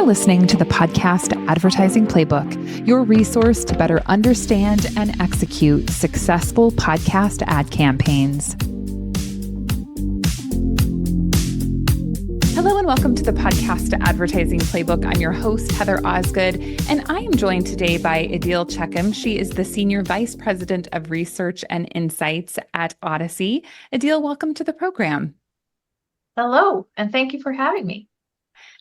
listening to the Podcast Advertising Playbook, your resource to better understand and execute successful podcast ad campaigns. Hello and welcome to the Podcast Advertising Playbook. I'm your host, Heather Osgood, and I am joined today by Idil Cakim. She is the Senior Vice President of Research and Insights at Audacy. Idil, welcome to the program. Hello, and thank you for having me.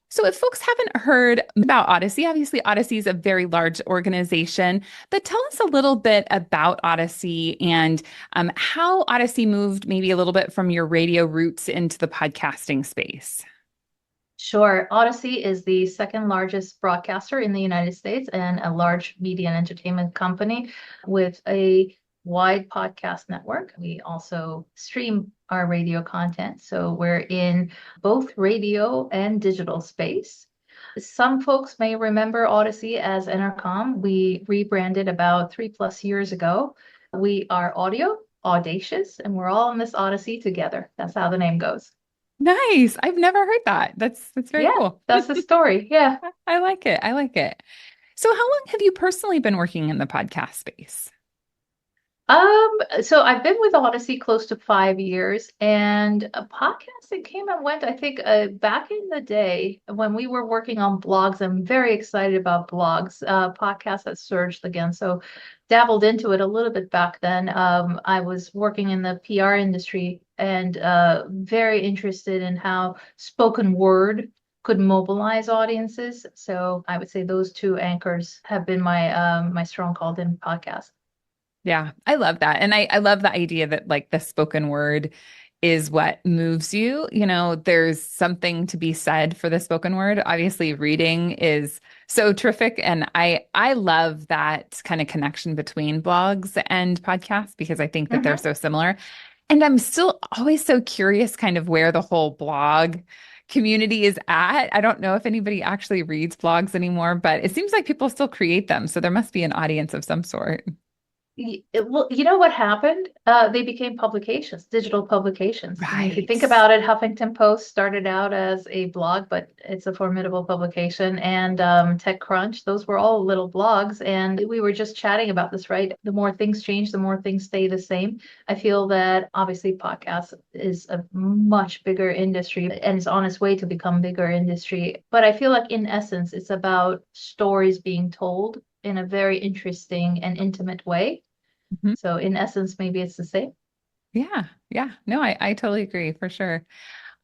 So if folks haven't heard about Audacy, obviously Audacy is a very large organization, but tell us a little bit about Audacy and how Audacy moved maybe a little bit from your radio roots into the podcasting space. Sure. Audacy is the second largest broadcaster in the United States and a large media and entertainment company with a wide podcast network. We also stream our radio content. So we're in both radio and digital space. Some folks may remember Audacy as Intercom. We rebranded about 3+ years ago. We are audio, audacious, and we're all in this Audacy together. That's how the name goes. Nice. I've never heard that. That's very cool. That's the story. Yeah. I like it. I like it. So how long have you personally been working in the podcast space? So I've been with Audacy close to 5 years, and podcasting came and went. I think back in the day when we were working on blogs, I'm very excited about blogs. Podcasts has surged again, so dabbled into it a little bit back then. I was working in the PR industry and very interested in how spoken word could mobilize audiences. So I would say those two anchors have been my stronghold in podcasts. Yeah, I love that. And I love the idea that like the spoken word is what moves you. You know, there's something to be said for the spoken word. Obviously, reading is so terrific. And I love that kind of connection between blogs and podcasts because I think that they're so similar. And I'm still always so curious kind of where the whole blog community is at. I don't know if anybody actually reads blogs anymore, but it seems like people still create them. So there must be an audience of some sort. Well, you know what happened? They became publications, digital publications. Right. I mean, if you think about it, Huffington Post started out as a blog, but it's a formidable publication. And TechCrunch, those were all little blogs. And we were just chatting about this, right? The more things change, the more things stay the same. I feel that obviously podcast is a much bigger industry and it's on its way to become bigger industry. But I feel like in essence, it's about stories being told in a very interesting and intimate way. So in essence, maybe it's the same. Yeah. No, I totally agree for sure.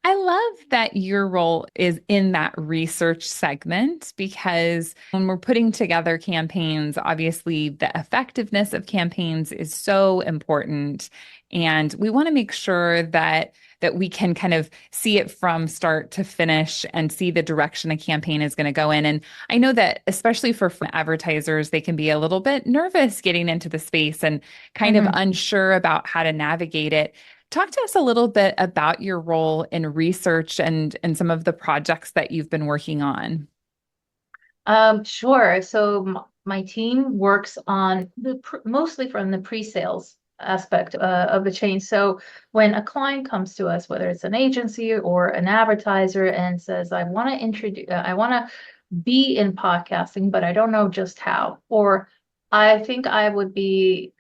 I love that your role is in that research segment because when we're putting together campaigns, obviously the effectiveness of campaigns is so important. And we want to make sure that we can kind of see it from start to finish and see the direction a campaign is going to go in. And I know that especially for advertisers, they can be a little bit nervous getting into the space and kind of unsure about how to navigate it. Talk to us a little bit about your role in research and some of the projects that you've been working on. Sure. So my team works on mostly from the pre-sales aspect of the chain. So when a client comes to us, whether it's an agency or an advertiser, and says, I want to be in podcasting, but I don't know just how, or I think I would be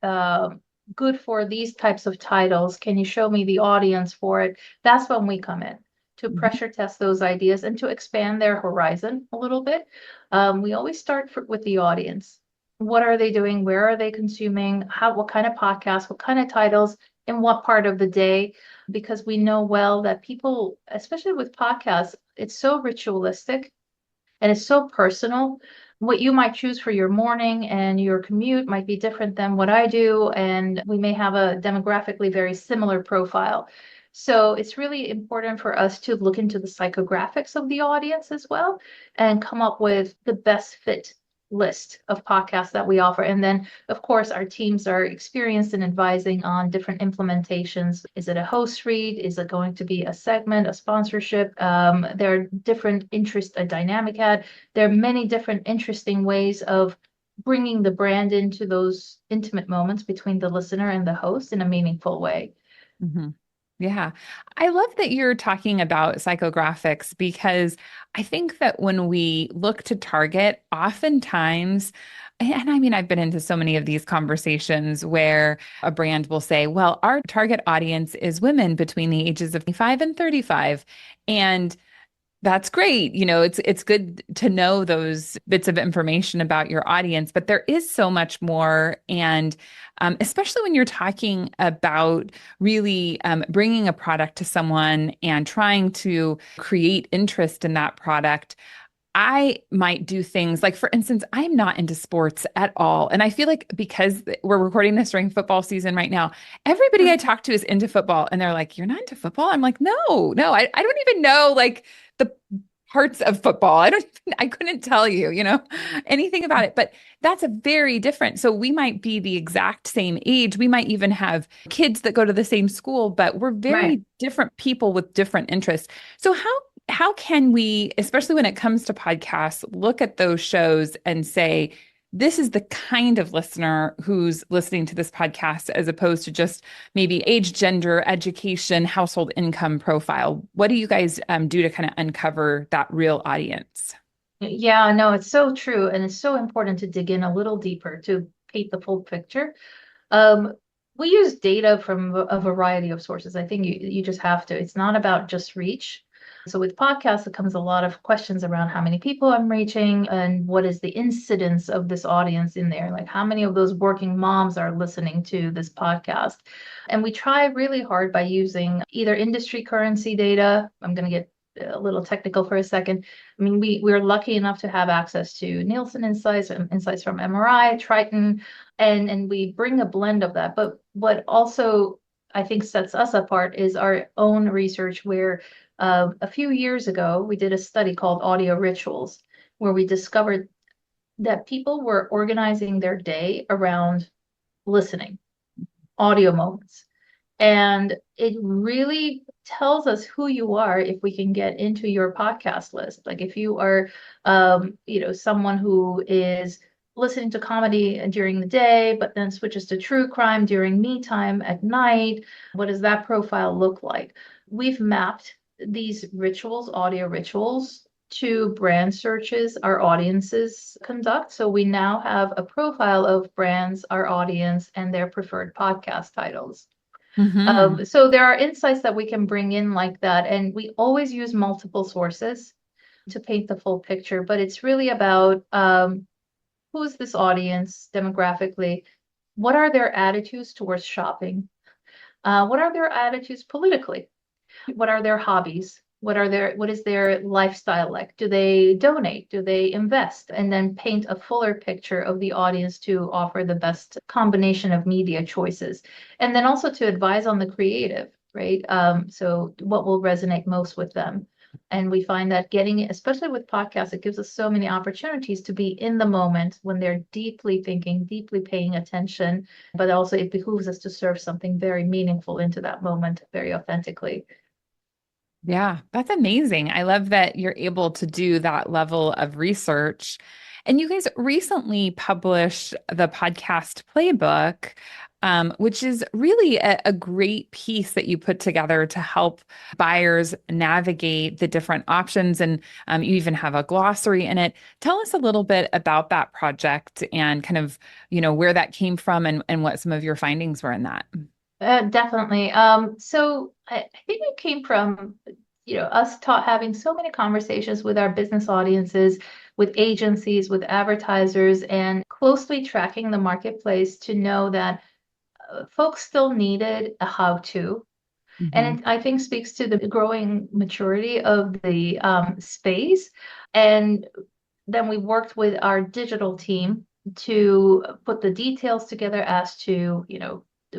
good for these types of titles. Can you show me the audience for it? That's when we come in to pressure test those ideas and to expand their horizon a little bit. We always start with the audience. What are they doing? Where are they consuming? What kind of podcasts? What kind of titles? In what part of the day? Because we know well that people, especially with podcasts, it's so ritualistic and it's so personal. What you might choose for your morning and your commute might be different than what I do, and we may have a demographically very similar profile. So it's really important for us to look into the psychographics of the audience as well and come up with the best fit list of podcasts that we offer. And then, of course, our teams are experienced in advising on different implementations. Is it a host read? Is it going to be a segment, a sponsorship? There are different interests, a dynamic ad. There are many different interesting ways of bringing the brand into those intimate moments between the listener and the host in a meaningful way. Yeah. I love that you're talking about psychographics because I think that when we look to target, oftentimes, and I mean, I've been into so many of these conversations where a brand will say, well, our target audience is women between the ages of 25 and 35. And that's great. It's good to know those bits of information about your audience, but there is so much more. And especially when you're talking about really bringing a product to someone and trying to create interest in that product, I might do things like, for instance, I'm not into sports at all. And I feel like because we're recording this during football season right now, everybody I talk to is into football. And they're like, you're not into football? I'm like, no, no, I don't even know like the parts of football. I couldn't tell you, anything about it. But that's a very different. So we might be the exact same age. We might even have kids that go to the same school, but we're Right. very different people with different interests. So how can we, especially when it comes to podcasts, look at those shows and say, this is the kind of listener who's listening to this podcast, as opposed to just maybe age, gender, education, household income profile? What do you guys do to kind of uncover that real audience? Yeah, no, it's so true. And it's so important to dig in a little deeper to paint the full picture. Um, we use data from a variety of sources. I think you just have to. It's not about just reach. So with podcasts, it comes a lot of questions around how many people I'm reaching and what is the incidence of this audience in there? Like how many of those working moms are listening to this podcast? And we try really hard by using either industry currency data. I'm going to get a little technical for a second. I mean, we're lucky enough to have access to Nielsen insights and insights from MRI, Triton, and we bring a blend of that. But what also I think sets us apart is our own research, where a few years ago we did a study called Audio Rituals, where we discovered that people were organizing their day around listening, audio moments. And it really tells us who you are if we can get into your podcast list. Like if you are, someone who is listening to comedy during the day, but then switches to true crime during me time at night, what does that profile look like? We've mapped these rituals, audio rituals, to brand searches our audiences conduct. So we now have a profile of brands, our audience, and their preferred podcast titles. Hmm. So there are insights that we can bring in like that, and we always use multiple sources to paint the full picture. But it's really about who's this audience demographically? What are their attitudes towards shopping? What are their attitudes politically? What are their hobbies? What is their lifestyle like? Do they donate? Do they invest? And then paint a fuller picture of the audience to offer the best combination of media choices. And then also to advise on the creative, right? So what will resonate most with them? And we find that getting, especially with podcasts, it gives us so many opportunities to be in the moment when they're deeply thinking, deeply paying attention, but also it behooves us to serve something very meaningful into that moment very authentically. Yeah, that's amazing. I love that you're able to do that level of research. And you guys recently published the podcast playbook, which is really a great piece that you put together to help buyers navigate the different options. And you even have a glossary in it. Tell us a little bit about that project and kind of, where that came from and what some of your findings were in that. Definitely. So I think it came from, us having so many conversations with our business audiences, with agencies, with advertisers, and closely tracking the marketplace to know that folks still needed a how-to. Hmm. And it, I think, speaks to the growing maturity of the space. And then we worked with our digital team to put the details together as to,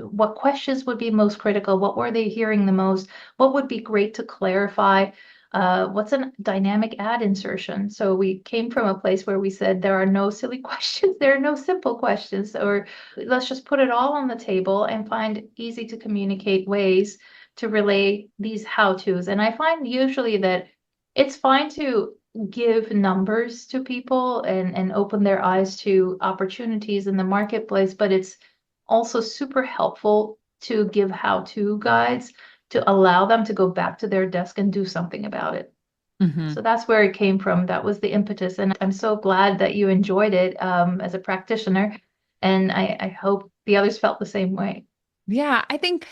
what questions would be most critical, what were they hearing the most, what would be great to clarify, what's a dynamic ad insertion. So we came from a place where we said there are no silly questions, there are no simple questions, or let's just put it all on the table and find easy to communicate ways to relay these how-tos. And I find usually that it's fine to give numbers to people and open their eyes to opportunities in the marketplace, but it's also super helpful to give how-to guides to allow them to go back to their desk and do something about it. Hmm. So that's where it came from. That was the impetus. And I'm so glad that you enjoyed it as a practitioner. And I hope the others felt the same way. Yeah, I think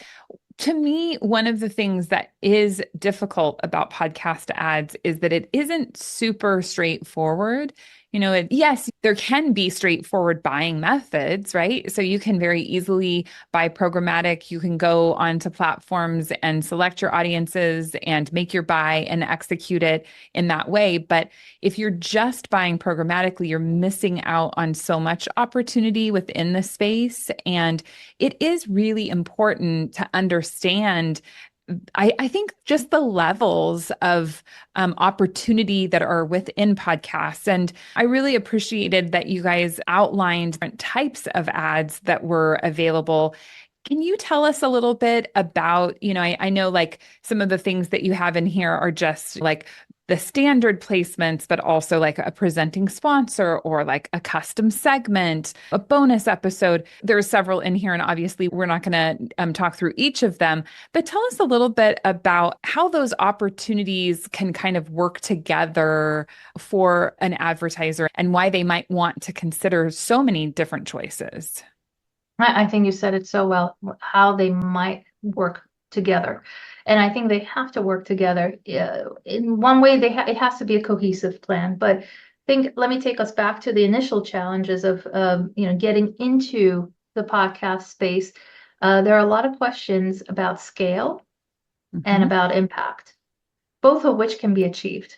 to me, one of the things that is difficult about podcast ads is that it isn't super straightforward. Yes, there can be straightforward buying methods, right? So you can very easily buy programmatic. You can go onto platforms and select your audiences and make your buy and execute it in that way. But if you're just buying programmatically, you're missing out on so much opportunity within the space. And it is really important to understand. I think just the levels of opportunity that are within podcasts. And I really appreciated that you guys outlined different types of ads that were available. Can you tell us a little bit about, I know like some of the things that you have in here are just like the standard placements, but also like a presenting sponsor or like a custom segment, a bonus episode. There's several in here, and obviously we're not going to talk through each of them, but tell us a little bit about how those opportunities can kind of work together for an advertiser and why they might want to consider so many different choices. I think you said it so well, how they might work together. And I think they have to work together. In one way, it has to be a cohesive plan. But let me take us back to the initial challenges of, getting into the podcast space. There are a lot of questions about scale and Hmm. about impact, both of which can be achieved.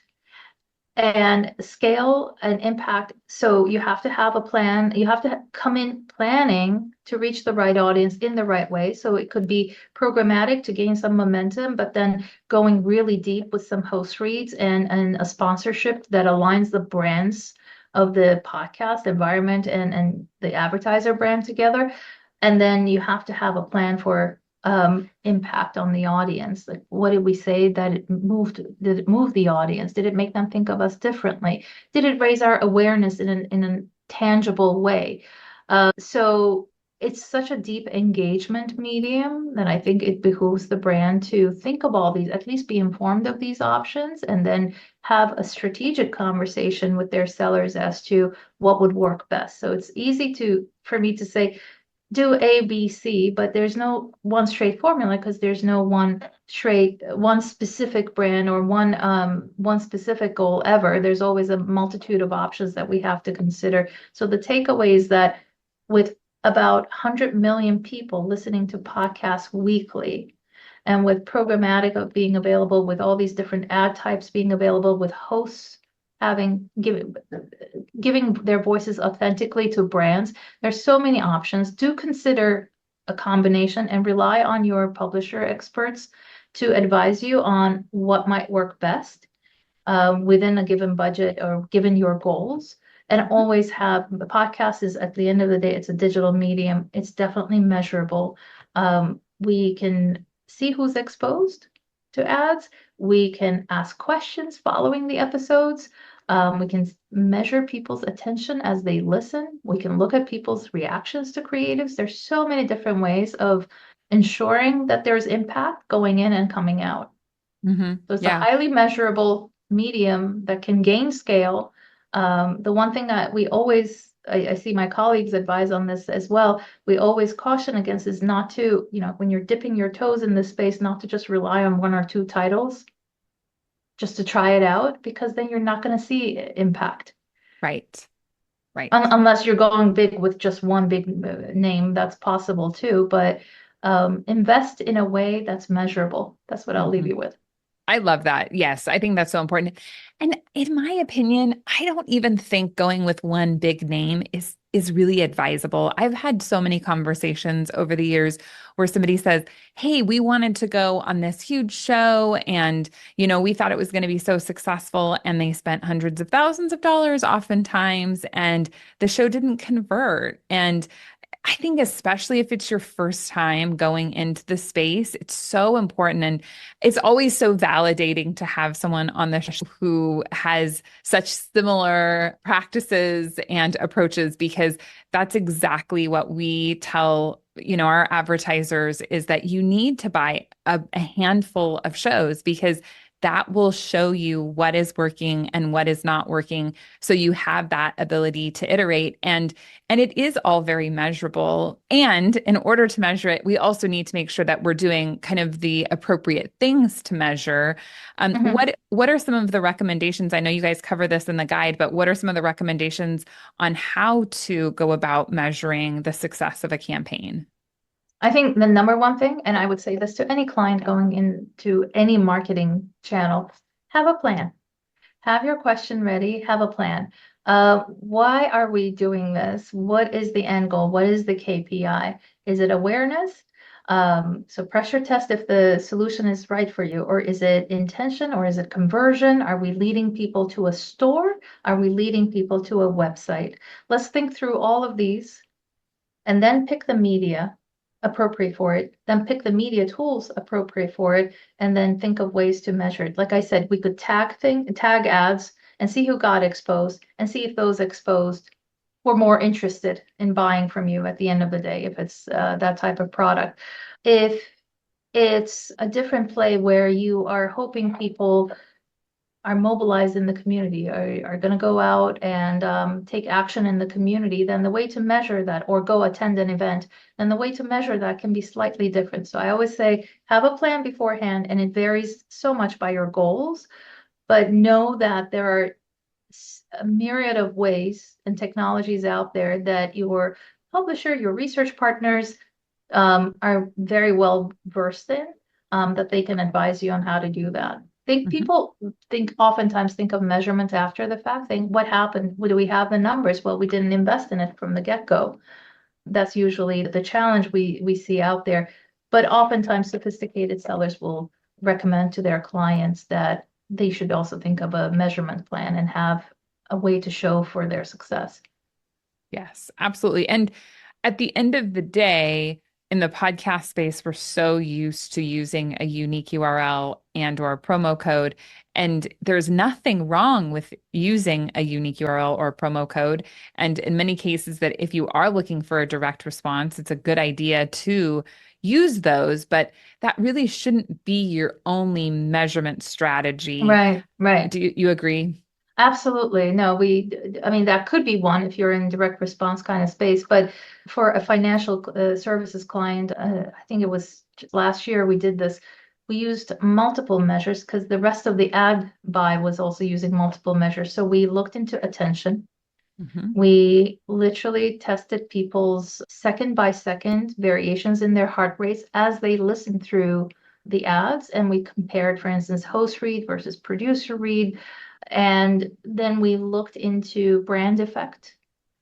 And scale and impact. So you have to have a plan. You have to come in planning to reach the right audience in the right way. So it could be programmatic to gain some momentum, but then going really deep with some host reads and a sponsorship that aligns the brands of the podcast environment and the advertiser brand together. And then you have to have a plan for impact on the audience. Like, what did we say that it moved? Did it move the audience? Did it make them think of us differently? Did it raise our awareness in a tangible way? So it's such a deep engagement medium that I think it behooves the brand to think of all these, at least be informed of these options, and then have a strategic conversation with their sellers as to what would work best. So it's easy for me to say, do A, B, C, but there's no one straight formula because there's no one specific brand or one specific goal ever. There's always a multitude of options that we have to consider. So the takeaway is that with about 100 million people listening to podcasts weekly, and with programmatic of being available, with all these different ad types being available, with hosts giving their voices authentically to brands. There's so many options. Do consider a combination and rely on your publisher experts to advise you on what might work best within a given budget or given your goals. And always have the podcast is at the end of the day, it's a digital medium. It's definitely measurable. We can see who's exposed to ads. We can ask questions following the episodes. We can measure people's attention as they listen. We can look at people's reactions to creatives. There's so many different ways of ensuring that there's impact going in and coming out. Hmm. So it's a Yeah. highly measurable medium that can gain scale. The one thing that I see my colleagues advise on this as well, we always caution against is not to, when you're dipping your toes in this space, not to just rely on one or two titles just to try it out, because then you're not going to see impact. Right. Right. Unless you're going big with just one big name, that's possible too. But invest in a way that's measurable. That's what I'll leave Mhm. you with. I love that. Yes, I think that's so important. And in my opinion, I don't even think going with one big name is really advisable. I've had so many conversations over the years where somebody says, "Hey, we wanted to go on this huge show and, we thought it was going to be so successful and they spent hundreds of thousands of dollars oftentimes and the show didn't convert." And I think especially if it's your first time going into the space, it's so important. And it's always so validating to have someone on the show who has such similar practices and approaches, because that's exactly what we tell, our advertisers, is that you need to buy a handful of shows, because that will show you what is working and what is not working. So you have that ability to iterate. And it is all very measurable. And in order to measure it, we also need to make sure that we're doing kind of the appropriate things to measure. Mhm. What are some of the recommendations? I know you guys cover this in the guide, but what are some of the recommendations on how to go about measuring the success of a campaign? I think the number one thing, and I would say this to any client going into any marketing channel, have a plan. Have your question ready, have a plan. Why are we doing this? What is the end goal? What is the KPI? Is it awareness? So pressure test if the solution is right for you, or is it intention, or is it conversion? Are we leading people to a store? Are we leading people to a website? Let's think through all of these and then pick the media appropriate for it, then pick the media tools appropriate for it, and then think of ways to measure it. Like I said, we could tag ads and see who got exposed and see if those exposed were more interested in buying from you at the end of the day, if it's that type of product. If it's a different play where you are hoping people are mobilized in the community, are going to go out and take action in the community, then the way to measure that, or go attend an event, then the way to measure that can be slightly different. So I always say, have a plan beforehand, and it varies so much by your goals, but know that there are a myriad of ways and technologies out there that your publisher, your research partners are very well versed in, that they can advise you on how to do that. Think Mhm. people think oftentimes think of measurements after the fact. Think what happened? Do we have the numbers? Well, we didn't invest in it from the get-go. That's usually the challenge we see out there. But oftentimes sophisticated sellers will recommend to their clients that they should also think of a measurement plan and have a way to show for their success. Yes, absolutely. And at the end of the day, in the podcast space, we're so used to using a unique URL and or a promo code. And there's nothing wrong with using a unique URL or a promo code. And in many cases, that if you are looking for a direct response, it's a good idea to use those, but that really shouldn't be your only measurement strategy. Right, right. Do you agree? Absolutely. No, I mean, that could be one if you're in direct response kind of space, but for a financial services client, I think it was last year we did this. We used multiple measures because the rest of the ad buy was also using multiple measures. So we looked into attention. Hmm. We literally tested people's second by second variations in their heart rates as they listened through the ads. And we compared, for instance, host read versus producer read. And then we looked into brand effect,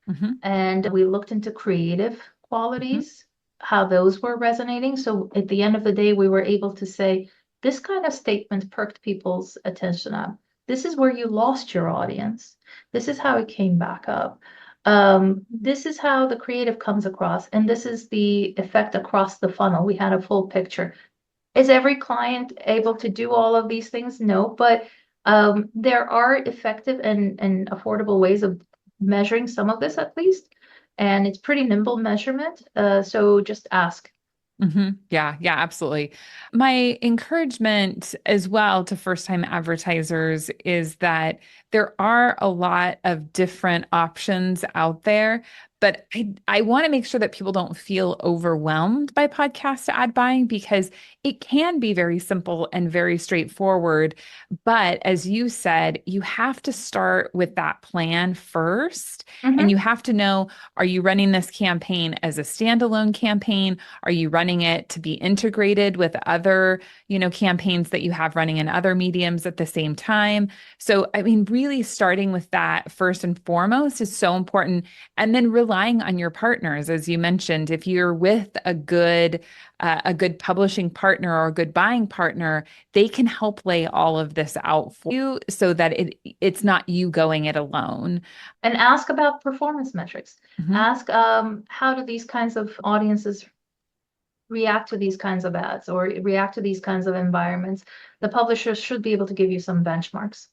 Hmm. and we looked into creative Hmm. qualities, how those were resonating. So at the end of the day, we were able to say, this kind of statement perked people's attention up. This is where you lost your audience. This is how it came back up. This is how the creative comes across, and this is the effect across the funnel. We had a full picture. Is every client able to do all of these things? No, but there are effective and affordable ways of measuring some of this at least. And it's pretty nimble measurement. So just ask. Yeah, yeah, absolutely. My encouragement as well to first-time advertisers is that there are a lot of different options out there, but I want to make sure that people don't feel overwhelmed by podcast ad buying, because it can be very simple and very straightforward. But as you said, you have to start with that plan first, and Hmm. you have to know, are you running this campaign as a standalone campaign? Are you running it to be integrated with other, campaigns that you have running in other mediums at the same time? So, I mean, really starting with that first and foremost is so important. And then relying relying on your partners, as you mentioned, if you're with a good publishing partner or a good buying partner, they can help lay all of this out for you so that it's not you going it alone. And ask about performance metrics. Mhm. Ask how do these kinds of audiences react to these kinds of ads or react to these kinds of environments. The publishers should be able to give you some benchmarks.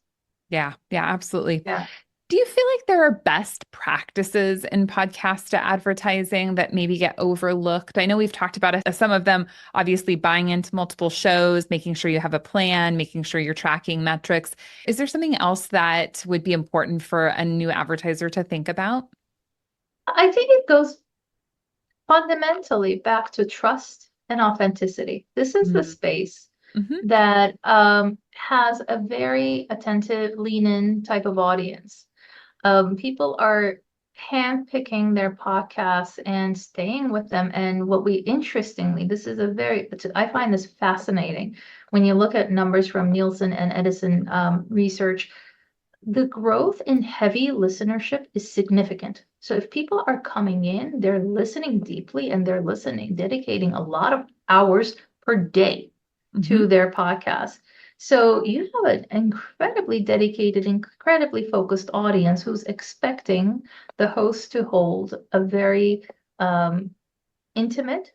Yeah, yeah, absolutely. Yeah. Do you feel like there are best practices in podcast advertising that maybe get overlooked? I know we've talked about some of them, obviously buying into multiple shows, making sure you have a plan, making sure you're tracking metrics. Is there something else that would be important for a new advertiser to think about? I think it goes fundamentally back to trust and authenticity. This is the space Mm-hmm. that has a very attentive, lean in type of audience. People are handpicking their podcasts and staying with them. And what we interestingly, this is I find this fascinating. When you look at numbers from Nielsen and Edison research, the growth in heavy listenership is significant. So if people are coming in, they're listening deeply and they're listening, dedicating a lot of hours per day to Mm-hmm. their podcast. So you have an incredibly dedicated, incredibly focused audience who's expecting the host to hold a very intimate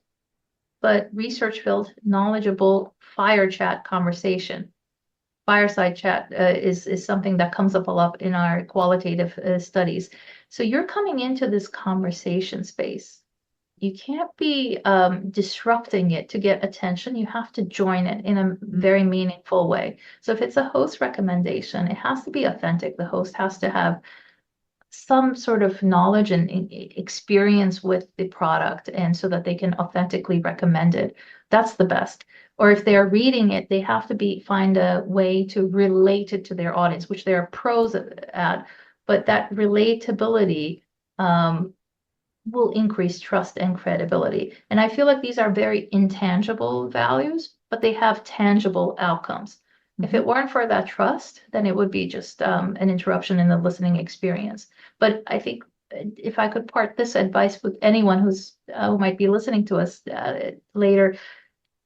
but research-filled, knowledgeable fire chat conversation. Fireside chat is something that comes up a lot in our qualitative studies. So you're coming into this conversation space. You can't be disrupting it to get attention. You have to join it in a very meaningful way. So if it's a host recommendation, it has to be authentic. The host has to have some sort of knowledge and experience with the product, and so that they can authentically recommend it. That's the best. Or if they're reading it, they have to find a way to relate it to their audience, which they are pros at. But that relatability will increase trust and credibility. And I feel like these are very intangible values, but they have tangible outcomes. If Mm-hmm. it weren't for that trust, then it would be just an interruption in the listening experience. But I think if I could part this advice with anyone who might be listening to us later,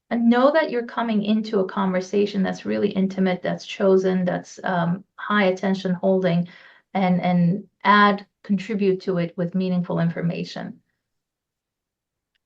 and know that you're coming into a conversation that's really intimate, that's chosen, that's high attention holding, and contribute to it with meaningful information.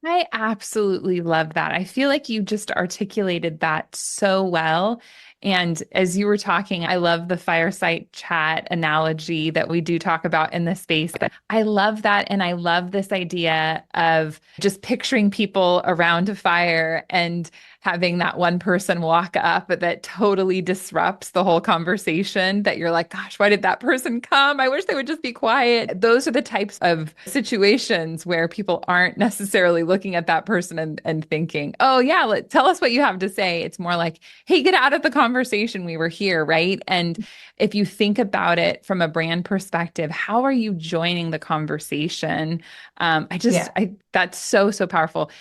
I absolutely love that. I feel like you just articulated that so well. And as you were talking, I love the fireside chat analogy that we do talk about in this space. But I love that. And I love this idea of just picturing people around a fire and having that one person walk up that totally disrupts the whole conversation, that you're like, gosh, why did that person come? I wish they would just be quiet. Those are the types of situations where people aren't necessarily looking at that person and thinking, oh, yeah, tell us what you have to say. It's more like, hey, get out of the conversation. We were here, right? And if you think about it from a brand perspective, how are you joining the conversation? Yeah. That's so, so powerful.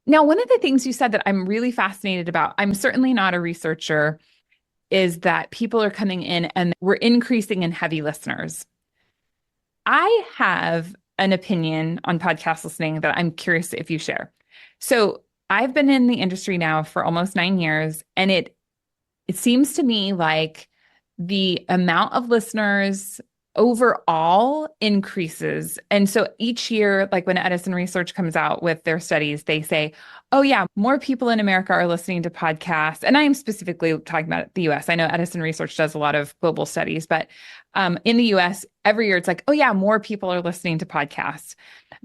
Now, one of the things you said that I'm really fascinated about, I'm certainly not a researcher, is that people are coming in and we're increasing in heavy listeners. I have an opinion on podcast listening that I'm curious if you share. So I've been in the industry now for almost 9 years, and it seems to me like the amount of listeners overall increases. And so each year, like when Edison Research comes out with their studies, they say, oh, yeah, more people in America are listening to podcasts. And I am specifically talking about the US. I know Edison Research does a lot of global studies, but in the US, every year it's like, oh, yeah, more people are listening to podcasts.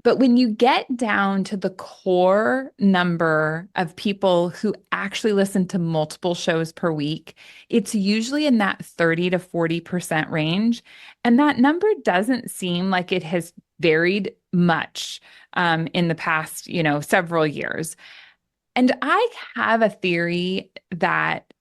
But when you get down to the core number of people who actually listen to multiple shows per week, it's usually in that 30 to 40% range. And that number doesn't seem like it has varied much in the past, several years. And I have a theory that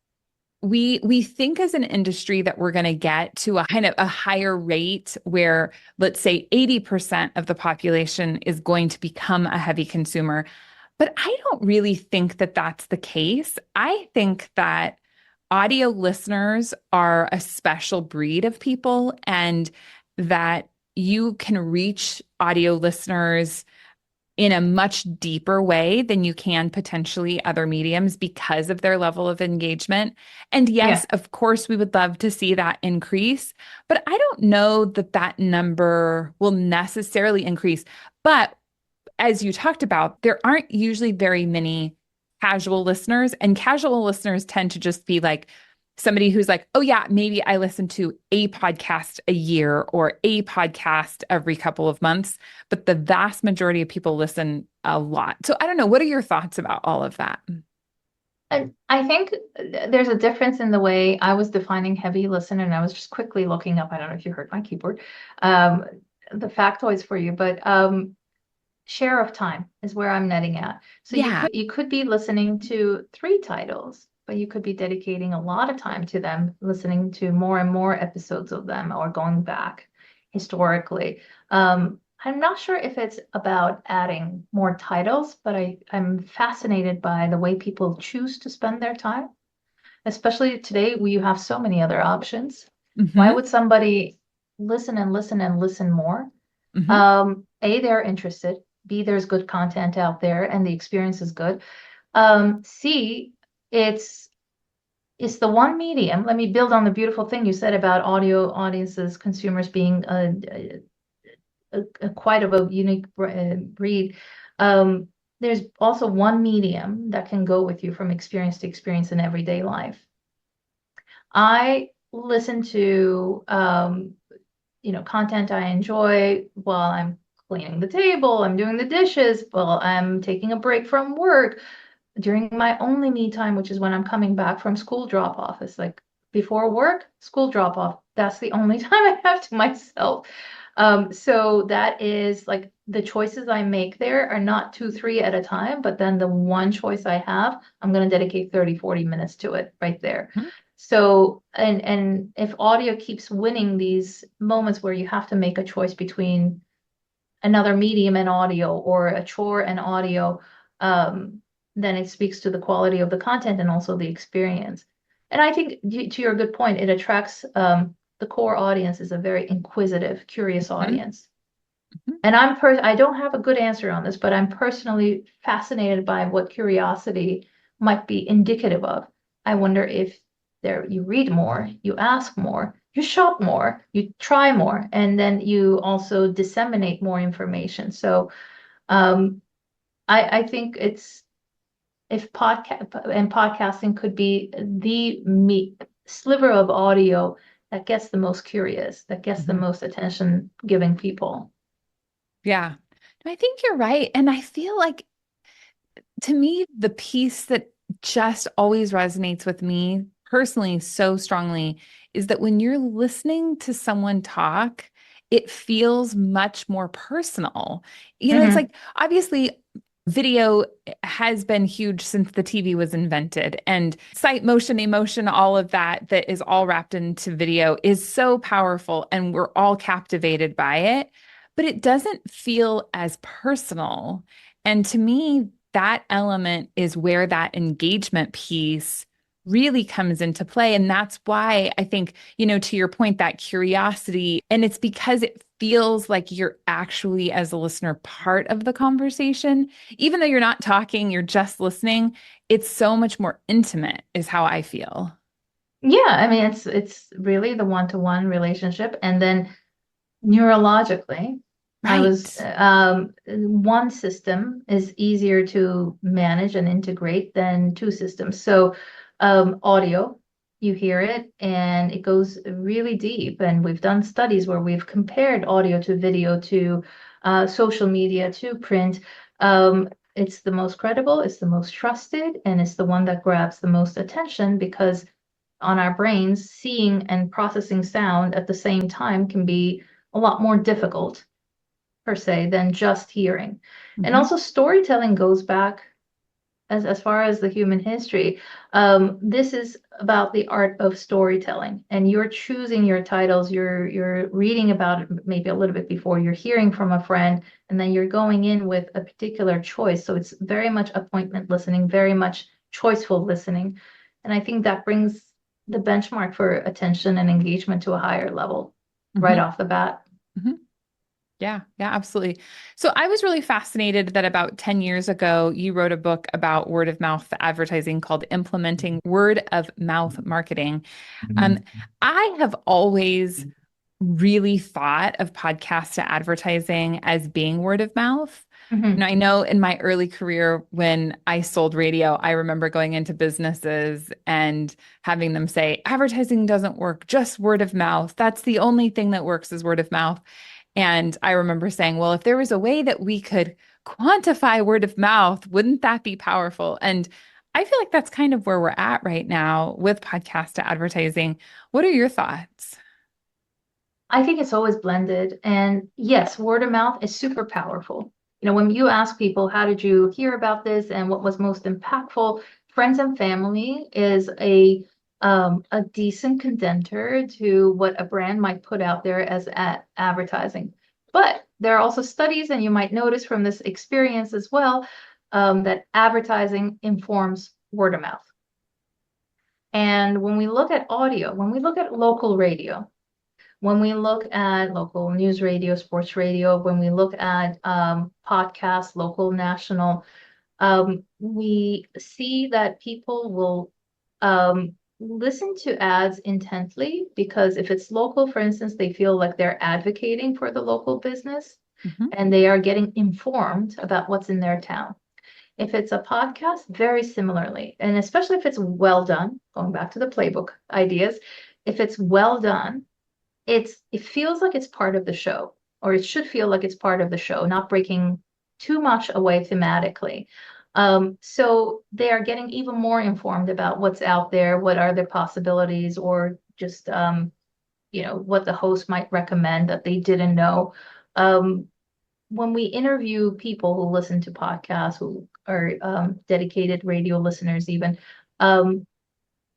we think as an industry that we're going to get to a kind of a higher rate where, let's say, 80% of the population is going to become a heavy consumer. But I don't really think that that's the case. I think that audio listeners are a special breed of people, and that you can reach audio listeners in a much deeper way than you can potentially other mediums because of their level of engagement. And Yeah. yes, of course, we would love to see that increase, but I don't know that that number will necessarily increase. But as you talked about, there aren't usually very many casual listeners, and casual listeners tend to just be like somebody who's like, oh, yeah, maybe I listen to a podcast a year or a podcast every couple of months. But the vast majority of people listen a lot. So I don't know. What are your thoughts about all of that? And I think there's a difference in the way I was defining heavy listener, and I was just quickly looking up. I don't know if you heard my keyboard, um, the factoids for you, but share of time is where I'm netting at. So Yeah. you could be listening to three titles, but you could be dedicating a lot of time to them, listening to more and more episodes of them, or going back historically. I'm not sure if it's about adding more titles, but I'm fascinated by the way people choose to spend their time, especially today where you have so many other options. Why Hmm. would somebody listen and listen and listen more? Hmm. A, they're interested. B, there's good content out there and the experience is good. C, it's it's the one medium. Let me build on the beautiful thing you said about audio audiences, consumers being a quite of a unique breed. Um, there's also one medium that can go with you from experience to experience in everyday life. I listen to content I enjoy while I'm cleaning the table, I'm doing the dishes, while I'm taking a break from work, during my only me time, which is when I'm coming back from school drop off. It's like before work, school drop off. That's the only time I have to myself. So that is like the choices I make there are not two, three at a time, but then the one choice I have, I'm going to dedicate 30, 40 minutes to it right there. So, and if audio keeps winning these moments where you have to make a choice between another medium and audio or a chore and audio, um, then it speaks to the quality of the content and also the experience. And I think to your good point, it attracts the core audience is a very inquisitive, curious Hmm. audience. And I don't have a good answer on this, but I'm personally fascinated by what curiosity might be indicative of. I wonder if there you read more, you ask more, you shop more, you try more, and then you also disseminate more information. So um, I think it's if podcasting could be the sliver of audio that gets the most curious, that gets the Hmm. most attention giving people. Yeah. No, I think you're right. And I feel like to me, the piece that just always resonates with me personally so strongly is that when you're listening to someone talk, it feels much more personal. It's Hmm. like obviously video has been huge since the TV was invented, and sight, motion, emotion, all of that that is all wrapped into video is so powerful, and we're all captivated by it, but it doesn't feel as personal. And to me, that element is where that engagement piece really comes into play. And that's why I think, to your point, that curiosity, and it's because it feels like you're actually, as a listener, part of the conversation. Even though you're not talking, you're just listening, it's so much more intimate, is how I feel. Yeah, I mean it's really the one-to-one relationship, and then neurologically, I was Right. one system is easier to manage and integrate than two systems. So audio, you hear it and it goes really deep. And we've done studies where we've compared audio to video to social media to print. It's the most credible, it's the most trusted, and it's the one that grabs the most attention because on our brains, seeing and processing sound at the same time can be a lot more difficult per se than just hearing. And Hmm. also storytelling goes back as far as the human history. This is about the art of storytelling, and you're choosing your titles. You're reading about it maybe a little bit before. You're hearing from a friend, and then you're going in with a particular choice. So it's very much appointment listening, very much choiceful listening, and I think that brings the benchmark for attention and engagement to a higher level right Hmm. off the bat. Hmm. Yeah, yeah, absolutely. So I was really fascinated that about 10 years ago, you wrote a book about word of mouth advertising called Implementing Word of Mouth Marketing. Um, I have always really thought of podcast advertising as being word of mouth. Mhm. I know in my early career when I sold radio, I remember going into businesses and having them say, advertising doesn't work, just word of mouth. That's the only thing that works is word of mouth. And I remember saying, well, if there was a way that we could quantify word of mouth, wouldn't that be powerful? And I feel like that's kind of where we're at right now with podcast advertising. What are your thoughts? I think it's always blended. And yes, word of mouth is super powerful. When you ask people, how did you hear about this and what was most impactful? Friends and family is a decent contender to what a brand might put out there as advertising. But there are also studies, and you might notice from this experience as well, that advertising informs word of mouth. And when we look at audio, when we look at local radio, when we look at local news radio, sports radio, when we look at podcasts, local, national, we see that people will listen to ads intently because if it's local, for instance, they feel like they're advocating for the local business Mhm. and they are getting informed about what's in their town. If it's a podcast, very similarly, and especially if it's well done, going back to the playbook ideas, if it's well done, it feels like it's part of the show, or it should feel like it's part of the show, not breaking too much away thematically. So they are getting even more informed about what's out there, what are the possibilities, or just what the host might recommend that they didn't know. When we interview people who listen to podcasts, who are dedicated radio listeners, even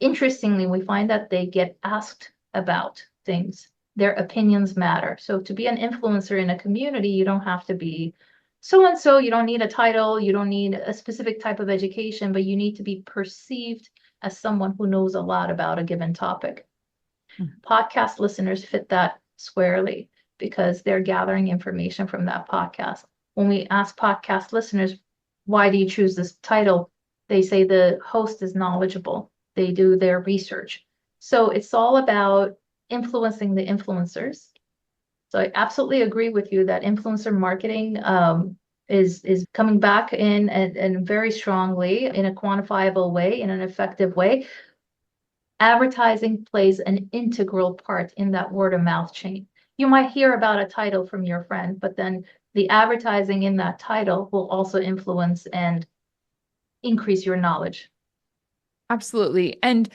interestingly, we find that they get asked about things. Their opinions matter. So to be an influencer in a community, you don't have to be so and so. You don't need a title. You don't need a specific type of education, but you need to be perceived as someone who knows a lot about a given topic. Podcast listeners fit that squarely because they're gathering information from that podcast. When we ask podcast listeners, why do you choose this title? They say the host is knowledgeable. They do their research. So it's all about influencing the influencers. So I absolutely agree with you that influencer marketing is coming back in and very strongly in a quantifiable way, in an effective way. Advertising plays an integral part in that word of mouth chain. You might hear about a title from your friend, but then the advertising in that title will also influence and increase your knowledge. Absolutely. And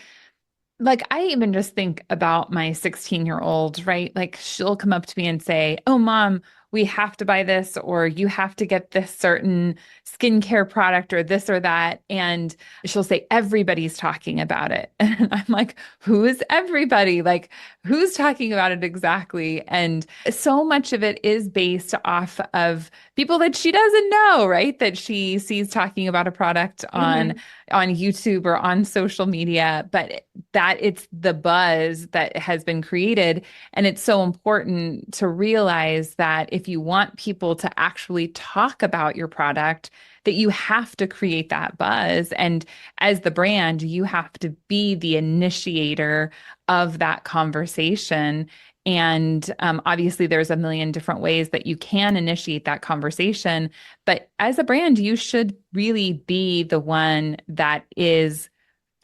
like, I even just think about my 16-year-old, right? Like, she'll come up to me and say, oh, mom, we have to buy this, or you have to get this certain skincare product, or this or that. And she'll say, everybody's talking about it. And I'm like, who is everybody? Like, who's talking about it exactly? And so much of it is based off of people that she doesn't know, right? That she sees talking about a product Mm-hmm. on YouTube or on social media, but that it's the buzz that has been created. And it's so important to realize that if you want people to actually talk about your product, that you have to create that buzz. And as the brand, you have to be the initiator of that conversation. And obviously, there's a million different ways that you can initiate that conversation. But as a brand, you should really be the one that is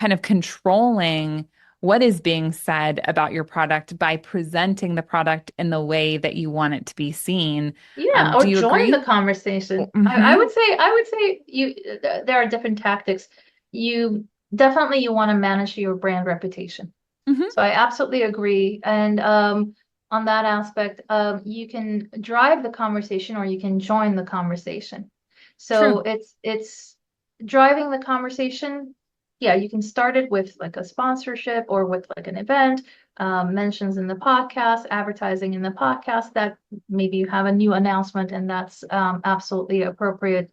kind of controlling what is being said about your product by presenting the product in the way that you want it to be seen. Yeah, Do or you join the agree? conversation. I Mm-hmm. would say there are different tactics. You definitely you want to manage your brand reputation. Mm-hmm. So I absolutely agree. And on that aspect, you can drive the conversation or you can join the conversation. So True. it's driving the conversation. Yeah, you can start it with like a sponsorship or with like an event, mentions in the podcast, advertising in the podcast that maybe you have a new announcement and that's absolutely appropriate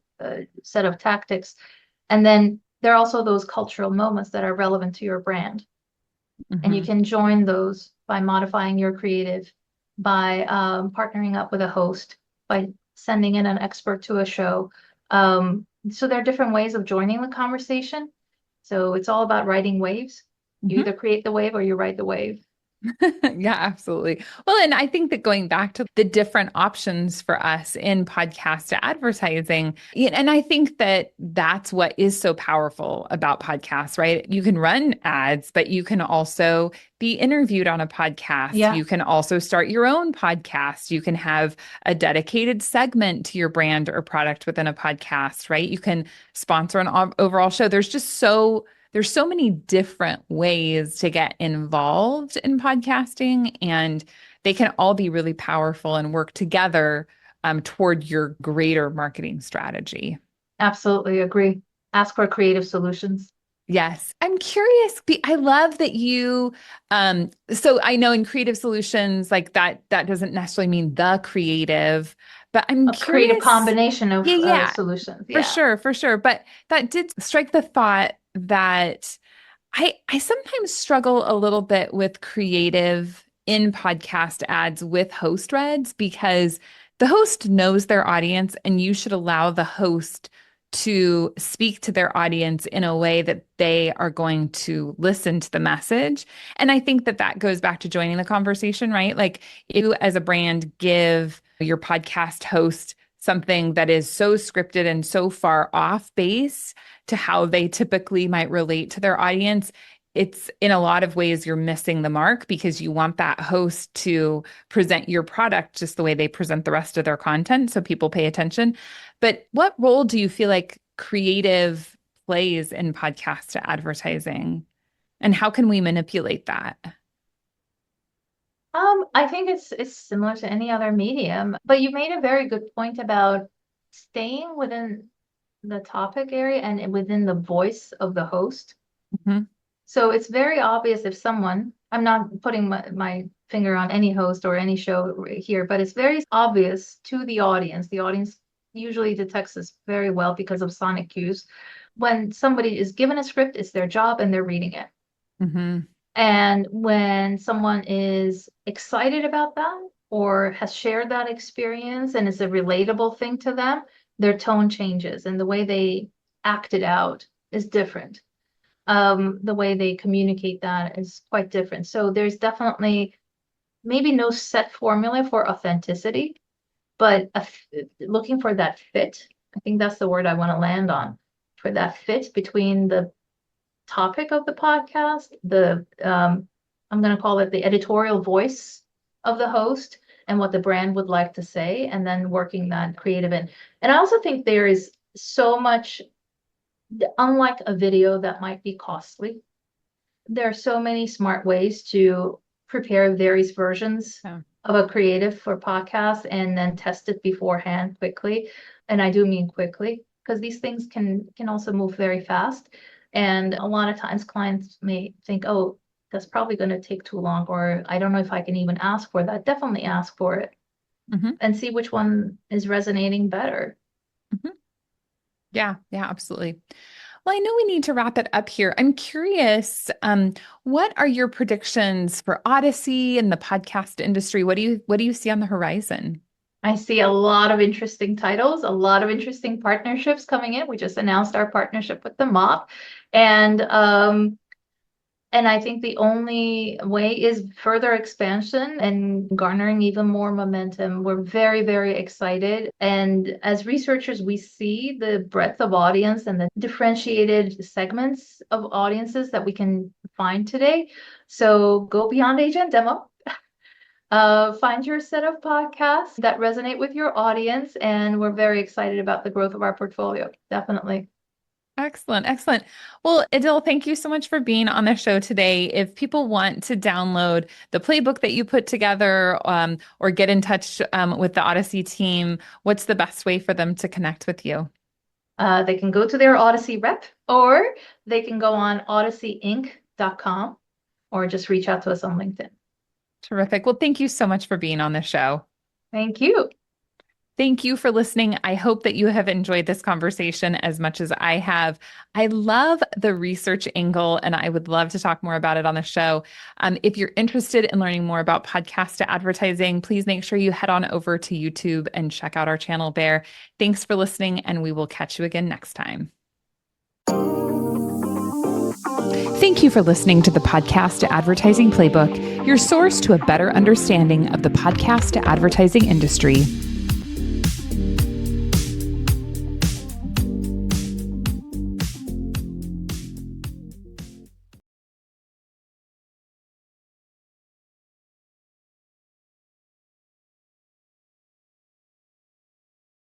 set of tactics. And then there are also those cultural moments that are relevant to your brand. And you Mm-hmm. can join those by modifying your creative, by partnering up with a host. by sending in an expert to a show. So there are different ways of joining the conversation. So it's all about riding waves. You either create the wave or you ride the wave. Yeah, absolutely. Well, and I think that going back to the different options for us in podcast advertising, and I think that that's what is so powerful about podcasts, right? You can run ads, but you can also be interviewed on a podcast. Yeah, You can also start your own podcast. You can have a dedicated segment to your brand or product within a podcast, right? You can sponsor an overall show. There's so many different ways to get involved in podcasting, and they can all be really powerful and work together toward your greater marketing strategy. absolutely agree. Ask for creative solutions. Yes. I'm curious. I love that so I know in creative solutions, like that doesn't necessarily mean the creative, but I'm A creative curious. combination of Yeah, solutions. for Yeah. sure, for sure. But that did strike the thought that I sometimes struggle a little bit with creative in podcast ads with host reads because the host knows their audience and you should allow the host to speak to their audience in a way that they are going to listen to the message. And I think that that goes back to joining the conversation, right? Like if you as a brand give your podcast host something that is so scripted and so far off base to how they typically might relate to their audience, it's in a lot of ways you're missing the mark because you want that host to present your product just the way they present the rest of their content so people pay attention. But what role do you feel like creative plays in podcast advertising? And how can we manipulate that? I think it's similar to any other medium, but you made a very good point about staying within the topic area and within the voice of the host. Mhm. So it's very obvious if someone, I'm not putting my finger on any host or any show here, but it's very obvious to the audience. The audience usually detects this very well because of sonic cues. When somebody is given a script, it's their job and they're reading it. Mhm. And when someone is excited about that or has shared that experience and it's a relatable thing to them, their tone changes and the way they act it out is different. The way they communicate that is quite different. So there's definitely maybe no set formula for authenticity, but looking for that fit. I think that's the word I want to land on, for that fit between the topic of the podcast, the I'm going to call it the editorial voice of the host and what the brand would like to say, and then working that creative in. And I also think there is so much, unlike a video that might be costly, there are so many smart ways to prepare various versions Yeah. of a creative for podcast and then test it beforehand quickly. And I do mean quickly because these things can also move very fast. And a lot of times clients may think, oh, that's probably going to take too long, or I don't know if I can even ask for that. Definitely ask for it Mhm. and see which one is resonating better. Mhm. Yeah, yeah, absolutely. Well, I know we need to wrap it up here. I'm curious, what are your predictions for Audacy and the podcast industry? What do you see on the horizon? I see a lot of interesting titles, a lot of interesting partnerships coming in. We just announced our partnership with the Mop, and I think the only way is further expansion and garnering even more momentum. We're very, very excited. And as researchers, we see the breadth of audience and the differentiated segments of audiences that we can find today. So go beyond agent demo. Find your set of podcasts that resonate with your audience, and we're very excited about the growth of our portfolio. Definitely. Excellent, excellent. Well, Idil, thank you so much for being on the show today. If people want to download the playbook that you put together, or get in touch with the Audacy team, what's the best way for them to connect with you? They can go to their Audacy rep, or they can go on audacyinc.com, or just reach out to us on LinkedIn. Terrific. Well, thank you so much for being on the show. Thank you. Thank you for listening. I hope that you have enjoyed this conversation as much as I have. I love the research angle, and I would love to talk more about it on the show. If you're interested in learning more about podcast advertising, please make sure you head on over to YouTube and check out our channel there. Thanks for listening, and we will catch you again next time. Thank you for listening to the Podcast Advertising Playbook, your source to a better understanding of the podcast advertising industry.